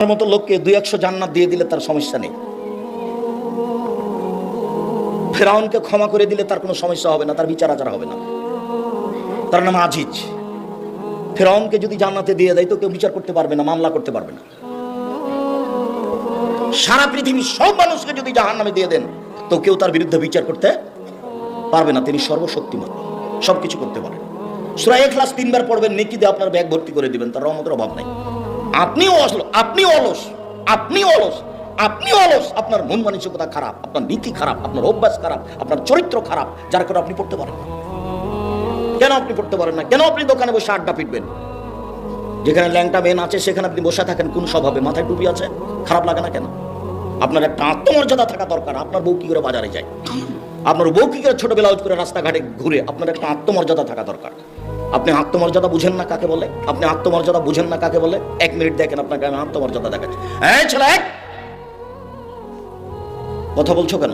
মতো লোককে 200 জান্নাত দিয়ে দিলে তার সমস্যা নেই। ফেরাউনকে ক্ষমা করে দিলে তার কোনো সমস্যা হবে না, তার বিচার আচার হবে না। তার নাম আজিজ। ফেরাউনকে যদি জান্নাতে দিয়ে দেয় তো কেউ বিচার করতে পারবে না, মামলা করতে পারবে না। সারা পৃথিবীর সব মানুষকে যদি জাহান্নামে দিয়ে দেন তো কেউ তার বিরুদ্ধে বিচার করতে পারবে না। তিনি সর্বশক্তিমান, সবকিছু করতে পারেন। সূরা ইখলাস 3 বার পড়বেন, নেকি দিয়ে আপনার ব্যাগ ভর্তি করে দিবেন, তার রহমতের অভাব নাই। আপনিও অলস, আপনার মন মানসিকতা খারাপ, আপনার নীতি খারাপ, আপনার অভ্যাস খারাপ, আপনার চরিত্র খারাপ, যার কারণে আপনি পড়তে পারেন না। কেন আপনি পড়তে পারেন না? কেন আপনি দোকানে বসে আড্ডা পিটবেন? যেখানে ল্যাংটা মেন আছে সেখানে আপনি বসে থাকেন কোন স্বভাবে? মাথায় টুপি আছে, খারাপ লাগে না কেন? আপনার একটা আত্মমর্যাদা থাকা দরকার। আপনার বউ কি করে বাজারে যায়, আপনার বউ কি করে ছোট ব্লাউজ করে রাস্তাঘাটে ঘুরে, আপনার একটা আত্মমর্যাদা থাকা দরকার। আপনি আত্মমর্যাদা বুঝেন না কাকে বলে? আপনি আত্মমর্যাদা বুঝেন না কাকে বলে? 1 মিনিট দেখেন আপনাকে আমি আত্মমর্যাদা দেখাচ্ছি। এই ছেলে, কথা বলছো কেন?